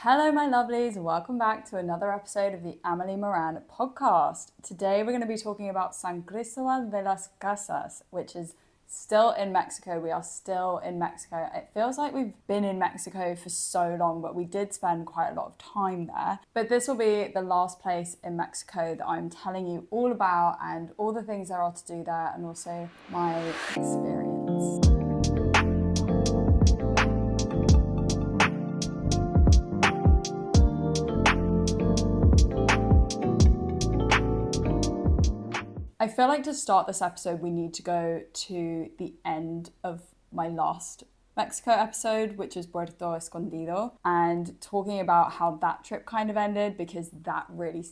Hello, my lovelies. Welcome back to another episode of the Amelie Moran podcast. Today, we're going to be talking about San Cristobal de las Casas, which is still in Mexico. We are still in Mexico. It feels like we've been in Mexico for so long, but we did spend quite a lot of time there. But this will be the last place in Mexico that I'm telling you all about and all the things there are to do there and also my experience. I feel like to start this episode, we need to go to the end of my last Mexico episode, which is Puerto Escondido, and talking about how that trip kind of ended because that really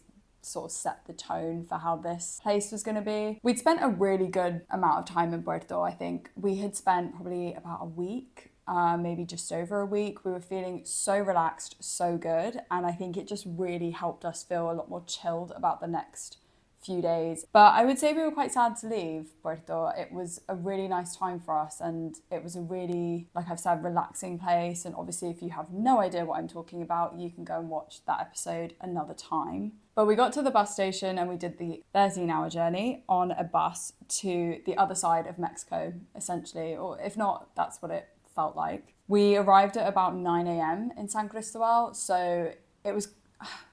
sort of set the tone for how this place was going to be. We'd spent a really good amount of time in Puerto, I think. We had spent probably about a week, maybe just over a week. We were feeling so relaxed, so good, and I think it just really helped us feel a lot more chilled about the next few days. But I would say we were quite sad to leave Puerto. It was a really nice time for us and it was a really, like I've said, relaxing place. And obviously if you have no idea what I'm talking about, you can go and watch that episode another time. But we got to the bus station and we did the 13-hour journey on a bus to the other side of Mexico, essentially, or if not, that's what it felt like. We arrived at about 9 a.m. in San Cristobal, so it was,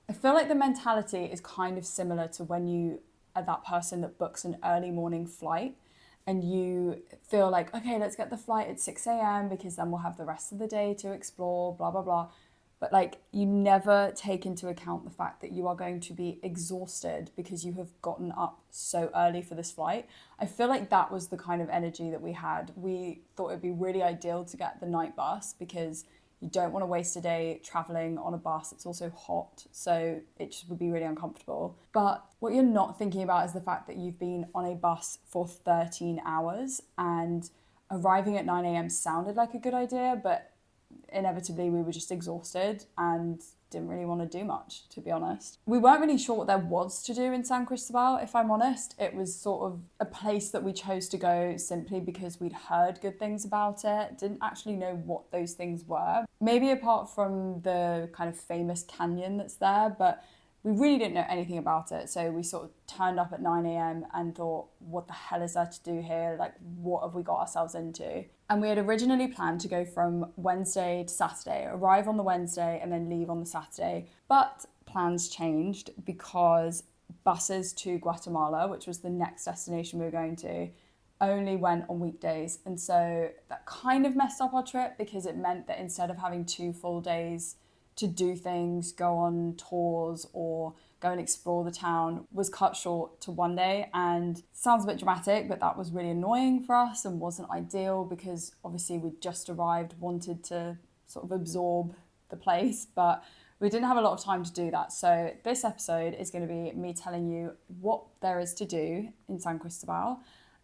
I feel like the mentality is kind of similar to when you are that person that books an early morning flight and you feel like, okay, let's get the flight at 6 a.m. because then we'll have the rest of the day to explore, blah, blah, blah. But like you never take into account the fact that you are going to be exhausted because you have gotten up so early for this flight. I feel like that was the kind of energy that we had. We thought it'd be really ideal to get the night bus because you don't want to waste a day traveling on a bus. It's also hot, so it just would be really uncomfortable. But what you're not thinking about is the fact that you've been on a bus for 13 hours and arriving at 9 a.m. sounded like a good idea, but inevitably we were just exhausted and didn't really want to do much, to be honest. We weren't really sure what there was to do in San Cristobal, if I'm honest. It was sort of a place that we chose to go simply because we'd heard good things about it, didn't actually know what those things were. Maybe apart from the kind of famous canyon that's there, but we really didn't know anything about it. So we sort of turned up at 9 a.m. and thought, what the hell is there to do here? Like, what have we got ourselves into? And we had originally planned to go from Wednesday to Saturday, arrive on the Wednesday and then leave on the Saturday. But plans changed because buses to Guatemala, which was the next destination we were going to, only went on weekdays. And so that kind of messed up our trip because it meant that instead of having 2 full days to do things, go on tours or go and explore the town, was cut short to 1 day. And sounds a bit dramatic, but that was really annoying for us and wasn't ideal because obviously we'd just arrived, wanted to sort of absorb the place, but we didn't have a lot of time to do that. So this episode is going to be me telling you what there is to do in San Cristobal,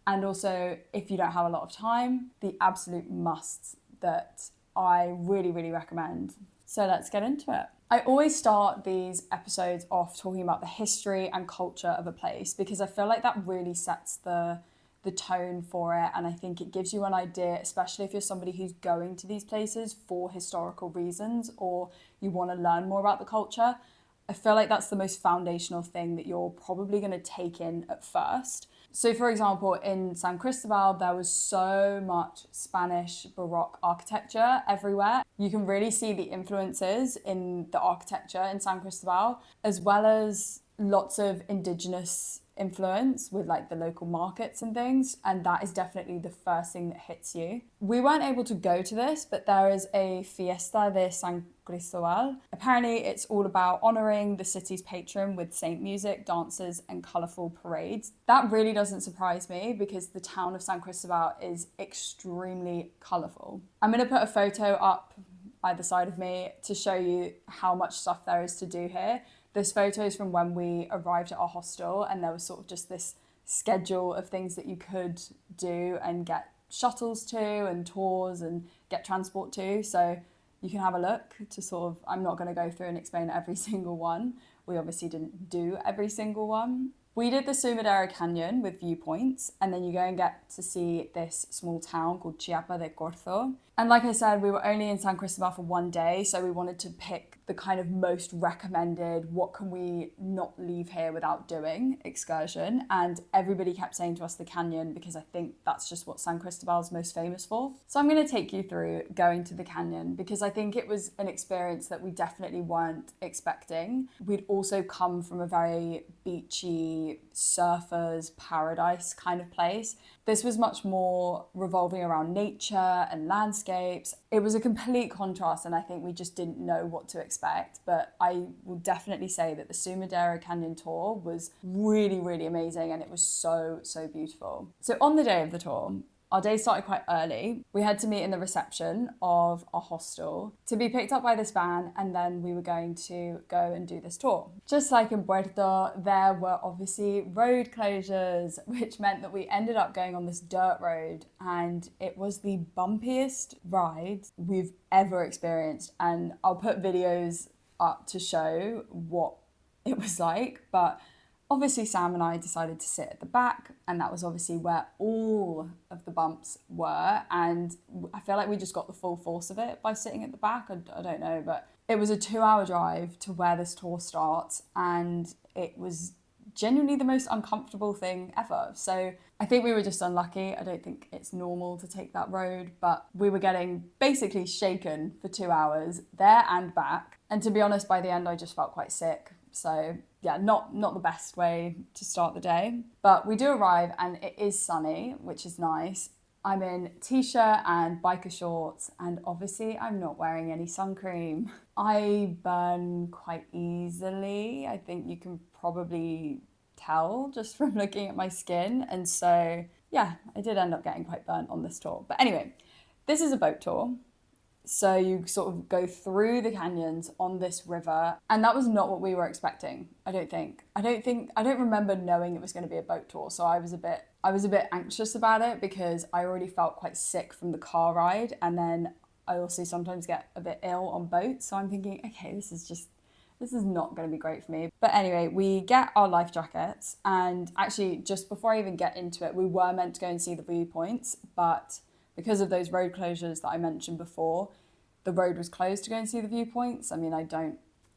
and also, if you don't have a lot of time, the absolute musts that I really, really recommend. So let's get into it. I always start these episodes off talking about the history and culture of a place because I feel like that really sets the tone for it, and I think it gives you an idea, especially if you're somebody who's going to these places for historical reasons or you want to learn more about the culture. I feel like that's the most foundational thing that you're probably going to take in at first. So for example, in San Cristobal, there was so much Spanish Baroque architecture everywhere. You can really see the influences in the architecture in San Cristobal, as well as lots of indigenous influence with like the local markets and things, and that is definitely the first thing that hits you. We weren't able to go to this, but there is a Fiesta de San Cristobal. Apparently it's all about honouring the city's patron with saint music, dances and colourful parades. That really doesn't surprise me because the town of San Cristobal is extremely colourful. I'm going to put a photo up either side of me to show you how much stuff there is to do here. This photo is from when we arrived at our hostel and there was sort of just this schedule of things that you could do and get shuttles to and tours and get transport to. So you can have a look to sort of, I'm not going to go through and explain every single one. We obviously didn't do every single one. We did the Sumidero Canyon with viewpoints, and then you go and get to see this small town called Chiapa de Corzo. And like I said, we were only in San Cristobal for one day, so we wanted to pick the kind of most recommended, what can we not leave here without doing excursion. And everybody kept saying to us the canyon, because I think that's just what San Cristobal is most famous for. So I'm going to take you through going to the canyon, because I think it was an experience that we definitely weren't expecting. We'd also come from a very beachy, surfers paradise kind of place. This was much more revolving around nature and landscapes. It was a complete contrast, and I think we just didn't know what to expect. But I will definitely say that the Sumidero Canyon tour was really, really amazing, and it was so, so beautiful. So on the day of the tour, our day started quite early. We had to meet in the reception of our hostel to be picked up by this van, and then we were going to go and do this tour. Just like in Puerto, there were obviously road closures, which meant that we ended up going on this dirt road, and it was the bumpiest ride we've ever experienced. And I'll put videos up to show what it was like, but obviously Sam and I decided to sit at the back, and that was obviously where all of the bumps were, and I feel like we just got the full force of it by sitting at the back. I don't know, but it was a 2-hour drive to where this tour starts, and it was genuinely the most uncomfortable thing ever. So I think we were just unlucky. I don't think it's normal to take that road, but we were getting basically shaken for 2 hours there and back, and to be honest, by the end I just felt quite sick. So yeah, not the best way to start the day. But we do arrive and it is sunny, which is nice. I'm in t-shirt and biker shorts, and obviously I'm not wearing any sun cream. I burn quite easily. I think you can probably tell just from looking at my skin. And so yeah, I did end up getting quite burnt on this tour. But anyway, this is a boat tour. So you sort of go through the canyons on this river, and that was not what we were expecting. I don't remember knowing it was going to be a boat tour. So I was a bit anxious about it, because I already felt quite sick from the car ride, and then I also sometimes get a bit ill on boats. So I'm thinking, okay, this is not going to be great for me. But anyway, we get our life jackets, and actually just before I even get into it, we were meant to go and see the viewpoints, but because of those road closures that I mentioned before, the road was closed to go and see the viewpoints. I mean,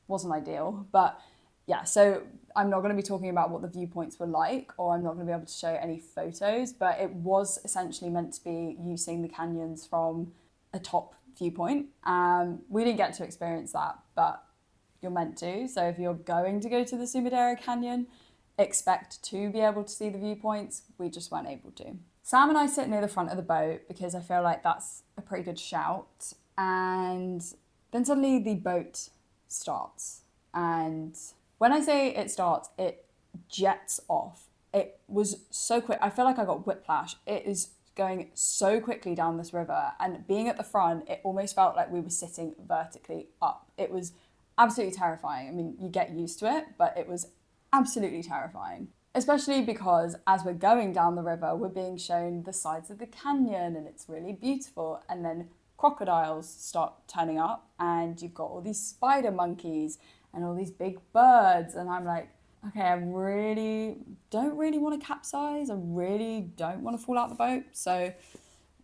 wasn't ideal, but yeah, so I'm not going to be talking about what the viewpoints were like, or I'm not going to be able to show any photos, but it was essentially meant to be you seeing the canyons from a top viewpoint. We didn't get to experience that, but you're meant to. So if you're going to go to the Sumidero Canyon, expect to be able to see the viewpoints. We just weren't able to. Sam and I sit near the front of the boat because I feel like that's a pretty good shout. And then suddenly the boat starts. And when I say it starts, it jets off. It was so quick. I feel like I got whiplash. It is going so quickly down this river. And being at the front, it almost felt like we were sitting vertically up. It was absolutely terrifying. I mean, you get used to it, but it was absolutely terrifying. Especially because as we're going down the river, we're being shown the sides of the canyon, and it's really beautiful. And then crocodiles start turning up, and you've got all these spider monkeys and all these big birds. And I'm like, okay, I really don't want to capsize. I really don't want to fall out the boat. So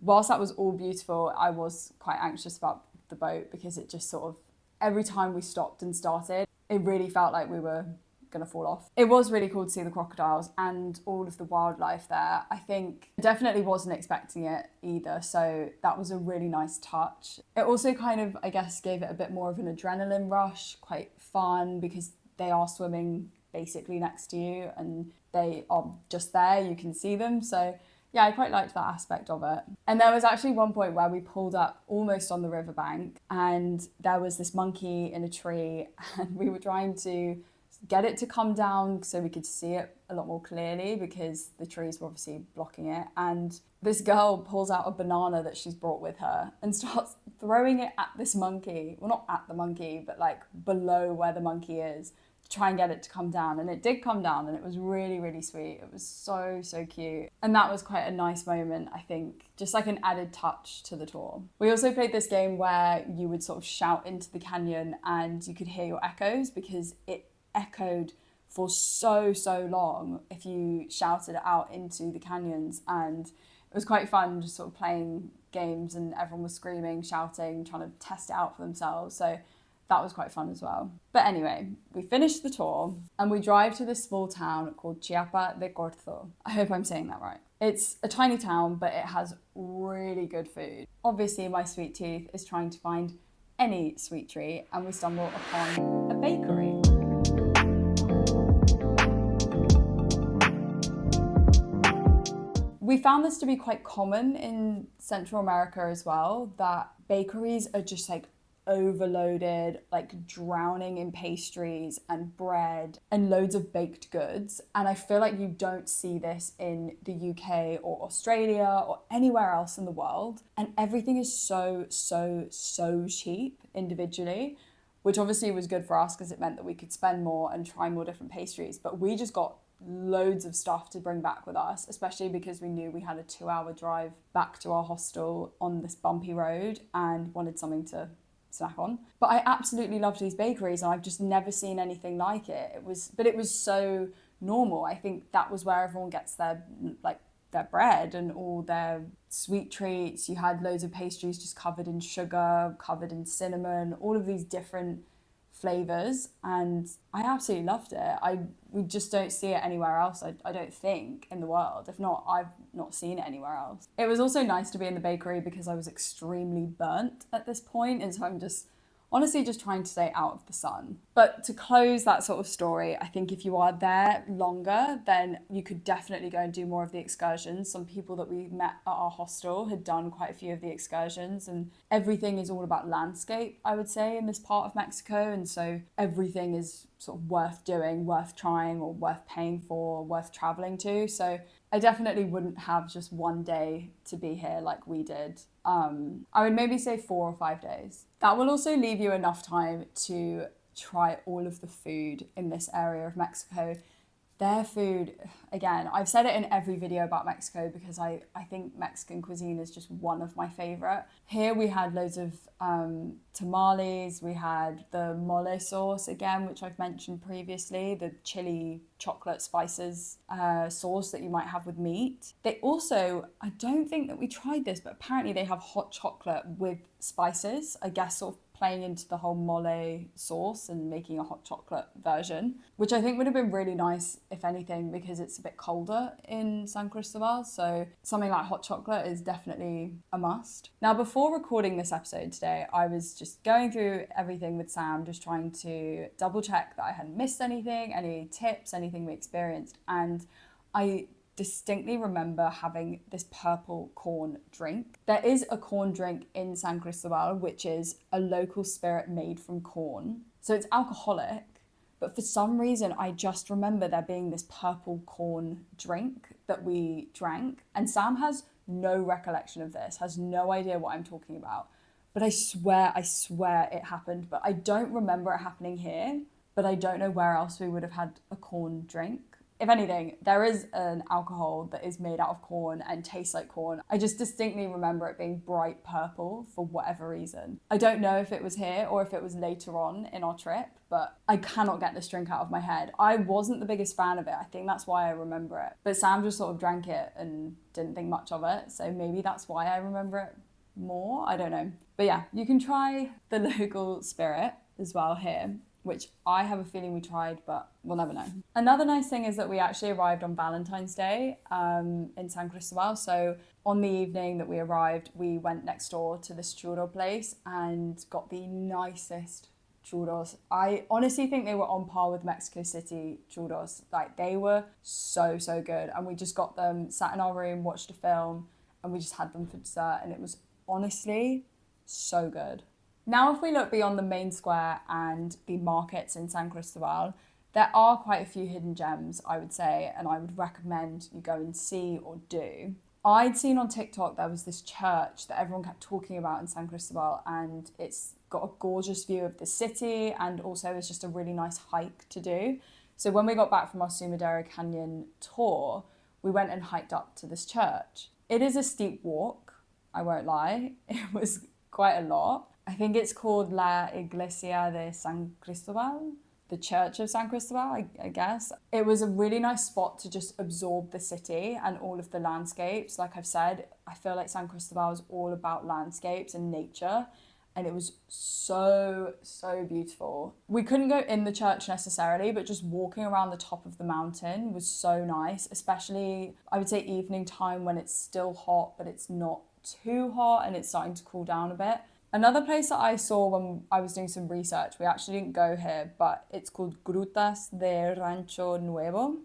whilst that was all beautiful, I was quite anxious about the boat, because it just sort of, every time we stopped and started, it really felt like we were going to fall off. It was really cool to see the crocodiles and all of the wildlife there. I think I definitely wasn't expecting it either, so that was a really nice touch. It also kind of, I guess, gave it a bit more of an adrenaline rush, quite fun, because they are swimming basically next to you and they are just there, you can see them. So yeah, I quite liked that aspect of it. And there was actually one point where we pulled up almost on the riverbank, and there was this monkey in a tree, and we were trying to get it to come down so we could see it a lot more clearly, because the trees were obviously blocking it. And this girl pulls out a banana that she's brought with her and starts throwing it at this monkey. Well, not at the monkey, but like below where the monkey is, to try and get it to come down. And it did come down, and it was really, really sweet. It was so, so cute. And that was quite a nice moment, I think, just like an added touch to the tour. We also played this game where you would sort of shout into the canyon and you could hear your echoes, because it echoed for so long if you shouted it out into the canyons. And it was quite fun just sort of playing games and everyone was screaming, shouting, trying to test it out for themselves. So that was quite fun as well. But anyway, we finished the tour and we drive to this small town called Chiapa de Corzo. I hope I'm saying that right. It's a tiny town, but it has really good food. Obviously, my sweet tooth is trying to find any sweet treat, and we stumble upon a bakery. We found this to be quite common in Central America as well, that bakeries are just like overloaded, like drowning in pastries and bread and loads of baked goods. And I feel like you don't see this in the UK or Australia or anywhere else in the world. And everything is so cheap individually, which obviously was good for us because it meant that we could spend more and try more different pastries. But we just got loads of stuff to bring back with us, especially because we knew we had a 2-hour drive back to our hostel on this bumpy road and wanted something to snack on. But I absolutely loved these bakeries and I've just never seen anything like it. It was so normal. I think that was where everyone gets their bread and all their sweet treats. You had loads of pastries just covered in sugar, covered in cinnamon, all of these different flavors, and I absolutely loved it. We just don't see it anywhere else, I don't think, in the world. If not, I've not seen it anywhere else. It was also nice to be in the bakery because I was extremely burnt at this point, and so I'm just honestly just trying to stay out of the sun. But to close that sort of story, I think if you are there longer, then you could definitely go and do more of the excursions. Some people that we met at our hostel had done quite a few of the excursions, and everything is all about landscape, I would say, in this part of Mexico. And so everything is sort of worth doing, worth trying, or worth paying for, worth traveling to. So I definitely wouldn't have just one day to be here like we did. I would maybe say 4 or 5 days. That will also leave you enough time to try all of the food in this area of Mexico. Their food, again, I've said it in every video about Mexico because I think Mexican cuisine is just one of my favourite. Here we had loads of tamales, we had the mole sauce again, which I've mentioned previously, the chili chocolate spices sauce that you might have with meat. They also, I don't think that we tried this, but apparently they have hot chocolate with spices, I guess sort of playing into the whole mole sauce and making a hot chocolate version, which I think would have been really nice, if anything, because it's a bit colder in San Cristobal. So something like hot chocolate is definitely a must. Now, before recording this episode today, I was just going through everything with Sam, just trying to double check that I hadn't missed anything, any tips, anything we experienced. And I distinctly remember having this purple corn drink. There is a corn drink in San Cristobal, which is a local spirit made from corn. So it's alcoholic, but for some reason, I just remember there being this purple corn drink that we drank. And Sam has no recollection of this, has no idea what I'm talking about. But I swear it happened. But I don't remember it happening here, but I don't know where else we would have had a corn drink. If anything, there is an alcohol that is made out of corn and tastes like corn. I just distinctly remember it being bright purple for whatever reason. I don't know if it was here or if it was later on in our trip, but I cannot get this drink out of my head. I wasn't the biggest fan of it. I think that's why I remember it. But Sam just sort of drank it and didn't think much of it. So maybe that's why I remember it more. I don't know. But yeah, you can try the local spirit as well here, which I have a feeling we tried, but we'll never know. Another nice thing is that we actually arrived on Valentine's Day in San Cristobal. So on the evening that we arrived, we went next door to this churro place and got the nicest churros. I honestly think they were on par with Mexico City churros. Like, they were so good. And we just got them, sat in our room, watched a film, and we just had them for dessert. And it was honestly so good. Now, if we look beyond the main square and the markets in San Cristobal, there are quite a few hidden gems, I would say, and I would recommend you go and see or do. I'd seen on TikTok there was this church that everyone kept talking about in San Cristobal, and it's got a gorgeous view of the city, and also it's just a really nice hike to do. So when we got back from our Sumidero Canyon tour, we went and hiked up to this church. It is a steep walk, I won't lie. It was quite a lot. I think it's called La Iglesia de San Cristobal. the church of San Cristobal, I guess. It was a really nice spot to just absorb the city and all of the landscapes. Like I've said, I feel like San Cristobal is all about landscapes and nature, and it was so, so beautiful. We couldn't go in the church necessarily, but just walking around the top of the mountain was so nice, especially I would say evening time when it's still hot, but it's not too hot and it's starting to cool down a bit. Another place that I saw when I was doing some research, we actually didn't go here, but it's called Grutas de Rancho Nuevo.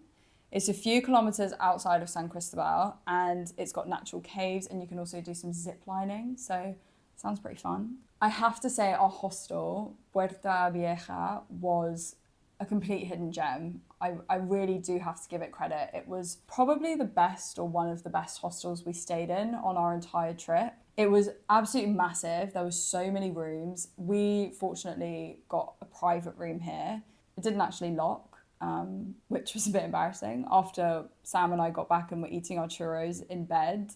It's a few kilometers outside of San Cristobal, and it's got natural caves, and you can also do some zip lining, so it sounds pretty fun. I have to say our hostel, Puerta Vieja, was a complete hidden gem. I really do have to give it credit. It was probably the best or one of the best hostels we stayed in on our entire trip. It was absolutely massive. There was so many rooms. We fortunately got a private room here. It didn't actually lock, which was a bit embarrassing. After Sam and I got back and were eating our churros in bed,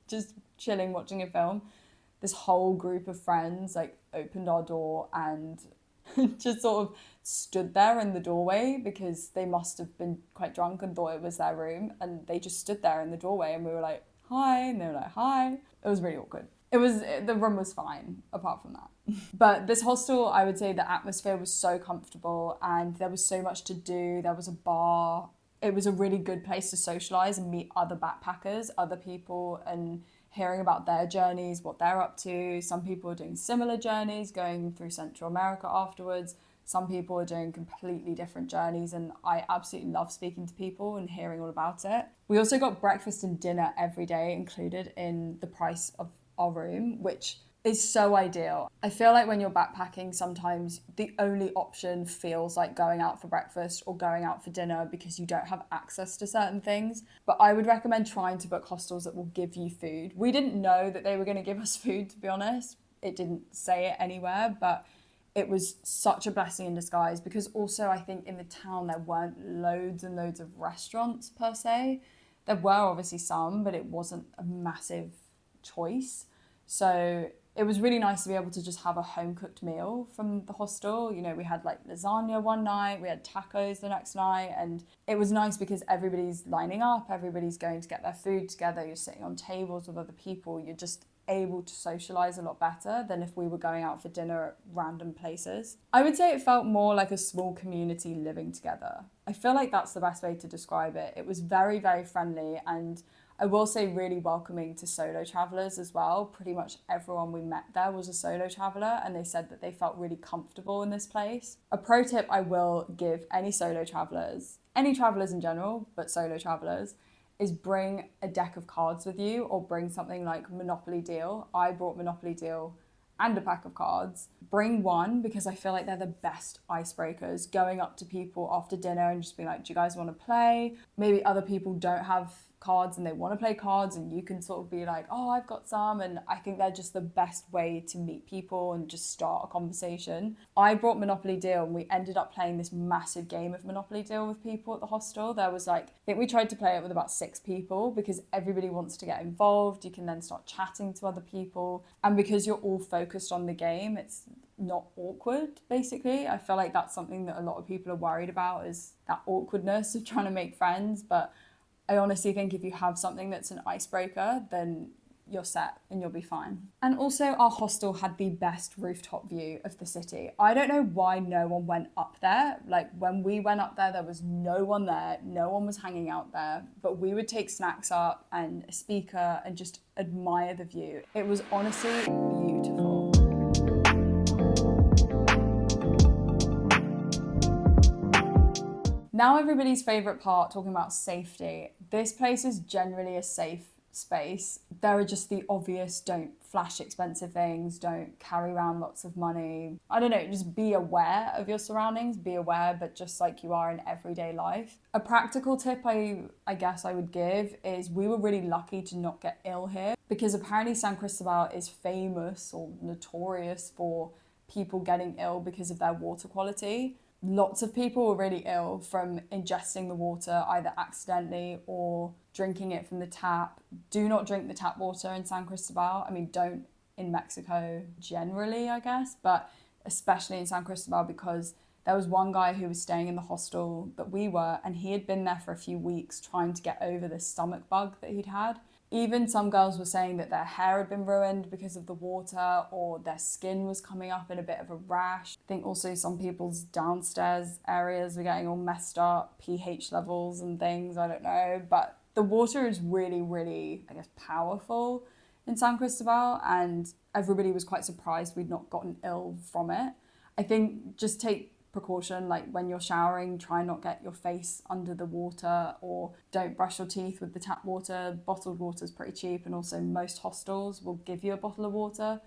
just chilling, watching a film, this whole group of friends like opened our door and just sort of stood there in the doorway because they must have been quite drunk and thought it was their room, and they just stood there in the doorway and we were like, hi, and they were like, hi. It was really awkward. The room was fine apart from that. But this hostel, I would say the atmosphere was so comfortable and there was so much to do. There was a bar. It was a really good place to socialize and meet other backpackers, other people, and hearing about their journeys, what they're up to. Some people are doing similar journeys, going through Central America afterwards. Some people are doing completely different journeys, and I absolutely love speaking to people and hearing all about it. We also got breakfast and dinner every day included in the price of our room, which is so ideal. I feel like when you're backpacking, sometimes the only option feels like going out for breakfast or going out for dinner because you don't have access to certain things. But I would recommend trying to book hostels that will give you food. We didn't know that they were going to give us food, to be honest. It didn't say it anywhere, but it was such a blessing in disguise because also I think in the town there weren't loads and loads of restaurants per se. There were obviously some, but it wasn't a massive choice. So it was really nice to be able to just have a home cooked meal from the hostel. You know, we had like lasagna one night, we had tacos the next night, and it was nice because everybody's lining up, everybody's going to get their food together, you're sitting on tables with other people, you're just able to socialize a lot better than if we were going out for dinner at random places. I would say it felt more like a small community living together. I feel like that's the best way to describe it. It was very, very friendly, and I will say really welcoming to solo travelers as well. Pretty much everyone we met there was a solo traveler, and they said that they felt really comfortable in this place. A pro tip I will give any solo travelers, any travelers in general, but solo travelers, is bring a deck of cards with you or bring something like Monopoly Deal. I brought Monopoly Deal and a pack of cards. Bring one because I feel like they're the best icebreakers. Going up to people after dinner and just being like, do you guys want to play? Maybe other people don't have cards and they want to play cards, and you can sort of be like, oh, I've got some. And I think they're just the best way to meet people and just start a conversation. I brought Monopoly Deal and we ended up playing this massive game of Monopoly Deal with people at the hostel. There was like, I think we tried to play it with about 6 people because everybody wants to get involved. You can then start chatting to other people, and because you're all focused on the game, it's not awkward, basically. I feel like that's something that a lot of people are worried about, is that awkwardness of trying to make friends. But I honestly think if you have something that's an icebreaker, then you're set and you'll be fine. And also our hostel had the best rooftop view of the city. I don't know why no one went up there. Like when we went up there, there was no one there. No one was hanging out there, but we would take snacks up and a speaker and just admire the view. It was honestly beautiful. Now everybody's favourite part, talking about safety. This place is generally a safe space. There are just the obvious, don't flash expensive things, don't carry around lots of money. I don't know, just be aware of your surroundings, be aware, but just like you are in everyday life. A practical tip I guess I would give is we were really lucky to not get ill here, because apparently San Cristobal is famous or notorious for people getting ill because of their water quality. Lots of people were really ill from ingesting the water either accidentally or drinking it from the tap. Do not drink the tap water in San Cristobal. I mean, don't in Mexico generally, I guess, but especially in San Cristobal because There was one guy who was staying in the hostel that we were, and he had been there for a few weeks trying to get over this stomach bug that he'd had. Even some girls were saying that their hair had been ruined because of the water, or their skin was coming up in a bit of a rash. I think also some people's downstairs areas were getting all messed up, pH levels and things, I don't know. But the water is really, really, I guess, powerful in San Cristobal, and everybody was quite surprised we'd not gotten ill from it. I think just take precaution, like when you're showering, try not get your face under the water, or don't brush your teeth with the tap water. Bottled water is pretty cheap, and also most hostels will give you a bottle of water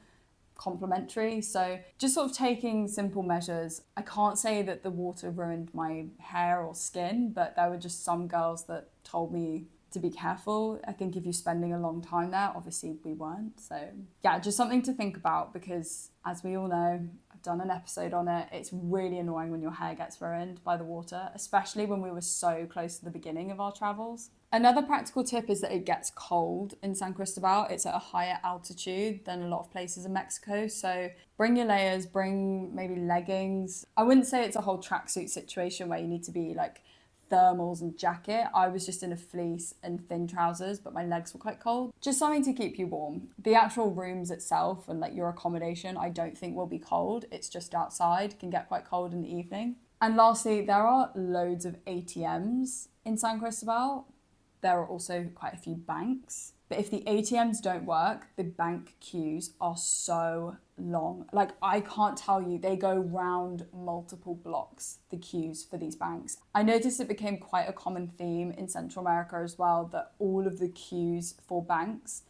complimentary. So just sort of taking simple measures. I can't say that the water ruined my hair or skin, but there were just some girls that told me to be careful. I think if you're spending a long time there, obviously we weren't. So yeah, just something to think about, because as we all know, done an episode on it, it's really annoying when your hair gets ruined by the water, especially when we were so close to the beginning of our travels. Another practical tip is that it gets cold in San Cristobal. It's at a higher altitude than a lot of places in Mexico, so bring your layers, bring maybe leggings. I wouldn't say it's a whole tracksuit situation where you need to be like thermals and jacket. I was just in a fleece and thin trousers, but my legs were quite cold. Just something to keep you warm. The actual rooms itself and like your accommodation, I don't think will be cold. It's just outside, can get quite cold in the evening. And lastly, there are loads of ATMs in San Cristobal. There are also quite a few banks. But if the ATMs don't work, the bank queues are so long. Like, I can't tell you, they go round multiple blocks, the queues for these banks. I noticed it became quite a common theme in Central America as well, that all of the queues for banks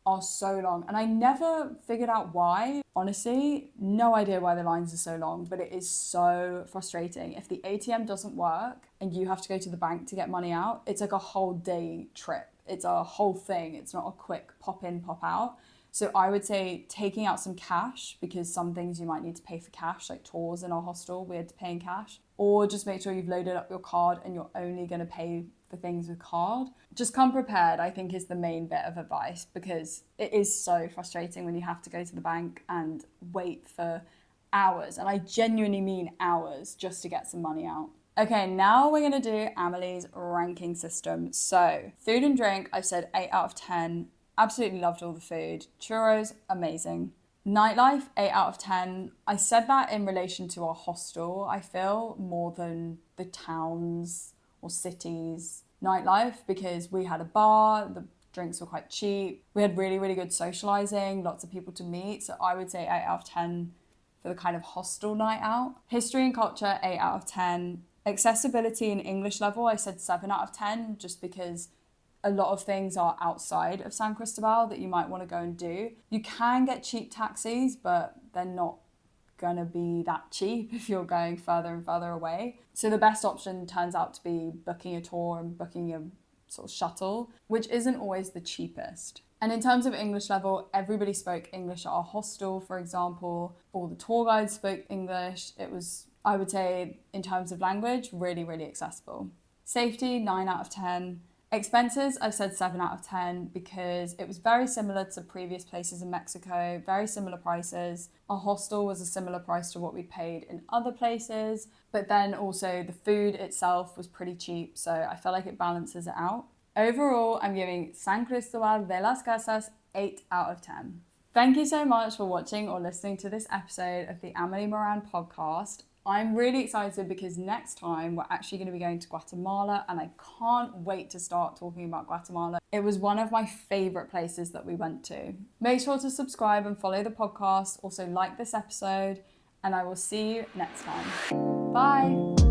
are so long. And I never figured out why. Honestly, no idea why the lines are so long, but it is so frustrating. If the ATM doesn't work and you have to go to the bank to get money out, it's like a whole day trip. It's a whole thing. It's not a quick pop in, pop out. So I would say taking out some cash, because some things you might need to pay for cash, like tours in our hostel, we had to pay in cash. Or just make sure you've loaded up your card and you're only going to pay for things with card. Just come prepared, I think, is the main bit of advice, because it is so frustrating when you have to go to the bank and wait for hours. And I genuinely mean hours just to get some money out. Okay, now we're going to do Amelie's ranking system. So, food and drink, I've said 8 out of 10. Absolutely loved all the food. Churros, amazing. Nightlife, 8 out of 10. I said that in relation to our hostel, I feel, more than the towns or cities nightlife, because we had a bar, the drinks were quite cheap. We had really, really good socializing, lots of people to meet. So I would say 8 out of 10 for the kind of hostel night out. History and culture, 8 out of 10. Accessibility and English level, I said 7 out of 10, just because a lot of things are outside of San Cristobal that you might want to go and do. You can get cheap taxis, but they're not going to be that cheap if you're going further and further away. So the best option turns out to be booking a tour and booking a sort of shuttle, which isn't always the cheapest. And in terms of English level, everybody spoke English at our hostel, for example. All the tour guides spoke English. It was, I would say, in terms of language, really, really accessible. Safety, 9 out of 10. Expenses, I've said 7 out of 10, because it was very similar to previous places in Mexico, very similar prices. Our hostel was a similar price to what we paid in other places, but then also the food itself was pretty cheap, so I felt like it balances it out. Overall, I'm giving San Cristobal de las Casas 8 out of 10. Thank you so much for watching or listening to this episode of the Amelie Moran podcast. I'm really excited because next time we're actually going to be going to Guatemala, and I can't wait to start talking about Guatemala. It was one of my favourite places that we went to. Make sure to subscribe and follow the podcast. Also like this episode, and I will see you next time. Bye.